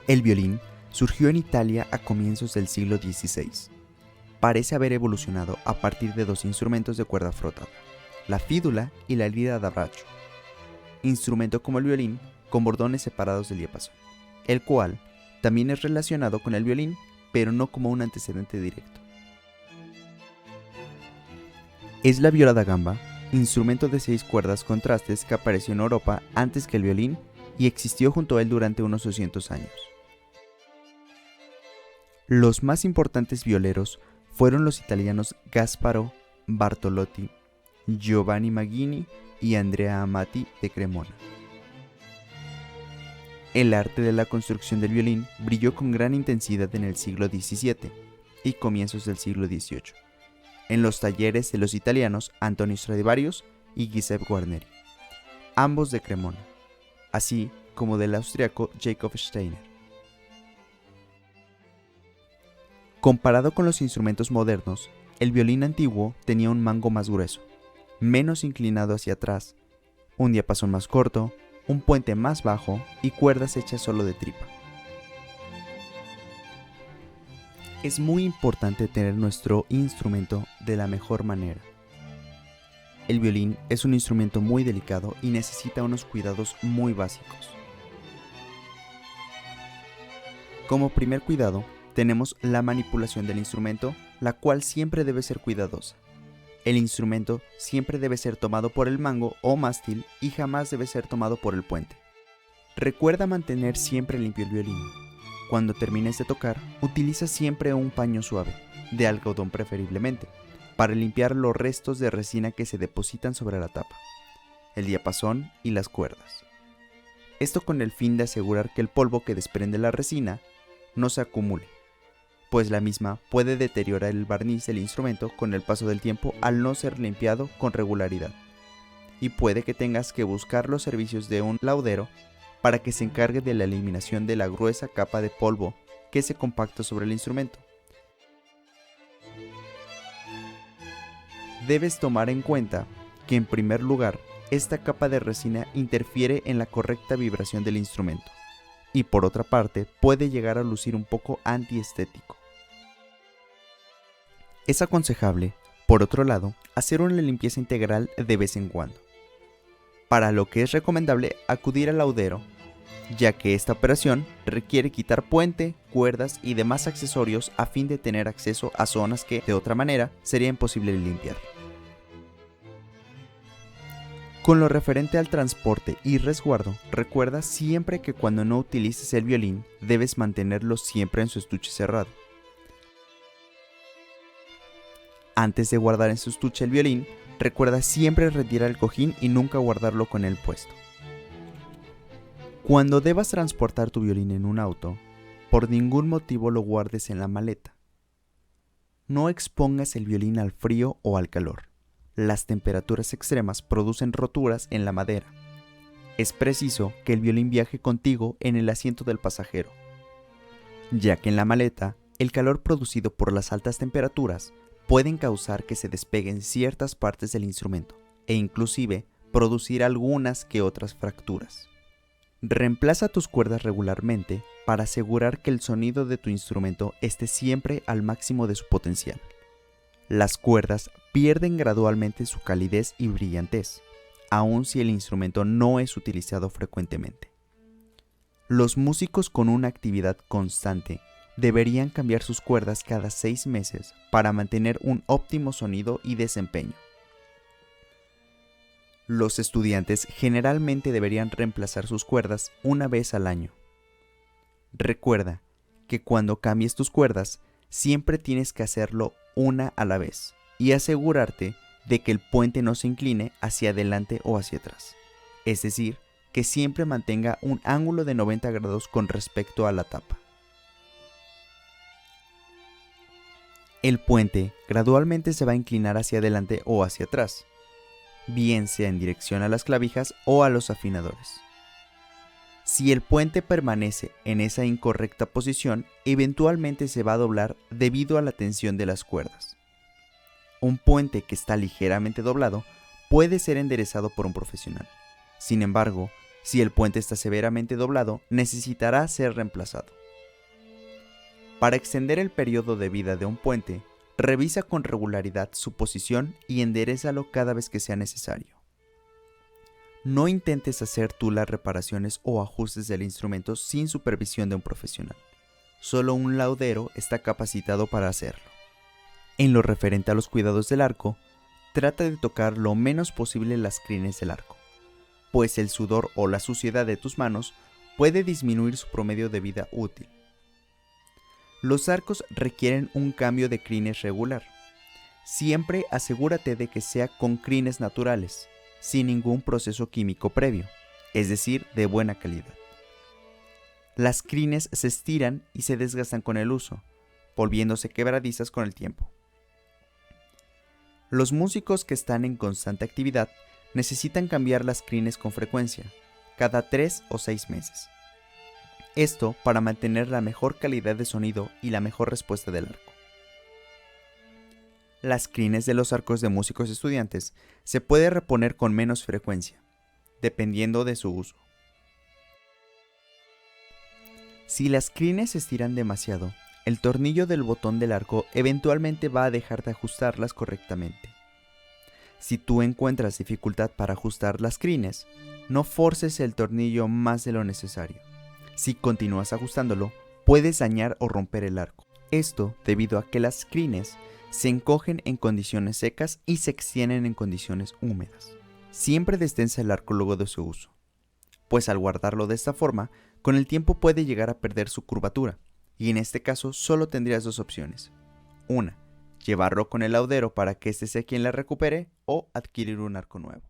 El violín surgió en Italia a comienzos del siglo XVI. Parece haber evolucionado a partir de dos instrumentos de cuerda frotada, la fídula y la lira da braccio, instrumento como el violín con bordones separados del diapasón, el cual también es relacionado con el violín, pero no como un antecedente directo. Es la viola da gamba, instrumento de 6 cuerdas con trastes que apareció en Europa antes que el violín y existió junto a él durante unos 200 años. Los más importantes violeros fueron los italianos Gasparo Bartolotti, Giovanni Maggini y Andrea Amati de Cremona. El arte de la construcción del violín brilló con gran intensidad en el siglo XVII y comienzos del siglo XVIII, en los talleres de los italianos Antonio Stradivarius y Giuseppe Guarneri, ambos de Cremona, así como del austriaco Jacob Steiner. Comparado con los instrumentos modernos, el violín antiguo tenía un mango más grueso, menos inclinado hacia atrás, un diapasón más corto, un puente más bajo y cuerdas hechas solo de tripa. Es muy importante tener nuestro instrumento de la mejor manera. El violín es un instrumento muy delicado y necesita unos cuidados muy básicos. Como primer cuidado, tenemos la manipulación del instrumento, la cual siempre debe ser cuidadosa. El instrumento siempre debe ser tomado por el mango o mástil y jamás debe ser tomado por el puente. Recuerda mantener siempre limpio el violín. Cuando termines de tocar, utiliza siempre un paño suave, de algodón preferiblemente, para limpiar los restos de resina que se depositan sobre la tapa, el diapasón y las cuerdas. Esto con el fin de asegurar que el polvo que desprende la resina no se acumule, pues la misma puede deteriorar el barniz del instrumento con el paso del tiempo al no ser limpiado con regularidad, y puede que tengas que buscar los servicios de un laudero para que se encargue de la eliminación de la gruesa capa de polvo que se compacta sobre el instrumento. Debes tomar en cuenta que en primer lugar, esta capa de resina interfiere en la correcta vibración del instrumento, y por otra parte puede llegar a lucir un poco antiestético. Es aconsejable, por otro lado, hacer una limpieza integral de vez en cuando, para lo que es recomendable acudir al laudero, ya que esta operación requiere quitar puente, cuerdas y demás accesorios a fin de tener acceso a zonas que, de otra manera, sería imposible limpiar. Con lo referente al transporte y resguardo, recuerda siempre que cuando no utilices el violín, debes mantenerlo siempre en su estuche cerrado. Antes de guardar en su estuche el violín, recuerda siempre retirar el cojín y nunca guardarlo con él puesto. Cuando debas transportar tu violín en un auto, por ningún motivo lo guardes en la maleta. No expongas el violín al frío o al calor. Las temperaturas extremas producen roturas en la madera. Es preciso que el violín viaje contigo en el asiento del pasajero, ya que en la maleta, el calor producido por las altas temperaturas pueden causar que se despeguen ciertas partes del instrumento e inclusive producir algunas que otras fracturas. Reemplaza tus cuerdas regularmente para asegurar que el sonido de tu instrumento esté siempre al máximo de su potencial. Las cuerdas pierden gradualmente su calidez y brillantez, aun si el instrumento no es utilizado frecuentemente. Los músicos con una actividad constante deberían cambiar sus cuerdas cada 6 meses para mantener un óptimo sonido y desempeño. Los estudiantes generalmente deberían reemplazar sus cuerdas una vez al año. Recuerda que cuando cambies tus cuerdas, siempre tienes que hacerlo una a la vez y asegurarte de que el puente no se incline hacia adelante o hacia atrás. Es decir, que siempre mantenga un ángulo de 90 grados con respecto a la tapa. El puente gradualmente se va a inclinar hacia adelante o hacia atrás, bien sea en dirección a las clavijas o a los afinadores. Si el puente permanece en esa incorrecta posición, eventualmente se va a doblar debido a la tensión de las cuerdas. Un puente que está ligeramente doblado puede ser enderezado por un profesional. Sin embargo, Si el puente está severamente doblado, necesitará ser reemplazado. Para extender el periodo de vida de un puente, revisa con regularidad su posición y enderézalo cada vez que sea necesario. No intentes hacer tú las reparaciones o ajustes del instrumento sin supervisión de un profesional. Solo un laudero está capacitado para hacerlo. En lo referente a los cuidados del arco, trata de tocar lo menos posible las crines del arco, pues el sudor o la suciedad de tus manos puede disminuir su promedio de vida útil. Los arcos requieren un cambio de crines regular. Siempre asegúrate de que sea con crines naturales, sin ningún proceso químico previo, es decir, de buena calidad. Las crines se estiran y se desgastan con el uso, volviéndose quebradizas con el tiempo. Los músicos que están en constante actividad necesitan cambiar las crines con frecuencia, cada 3 o 6 meses. Esto para mantener la mejor calidad de sonido y la mejor respuesta del arco. Las crines de los arcos de músicos estudiantes se puede reponer con menos frecuencia, dependiendo de su uso. Si las crines se estiran demasiado, el tornillo del botón del arco eventualmente va a dejar de ajustarlas correctamente. Si tú encuentras dificultad para ajustar las crines, no forces el tornillo más de lo necesario. Si continúas ajustándolo, puedes dañar o romper el arco. Esto debido a que las crines se encogen en condiciones secas y se extienden en condiciones húmedas. Siempre destensa el arco luego de su uso, pues al guardarlo de esta forma, con el tiempo puede llegar a perder su curvatura, y en este caso solo tendrías dos opciones. Una, llevarlo con el laudero para que éste sea quien la recupere, o adquirir un arco nuevo.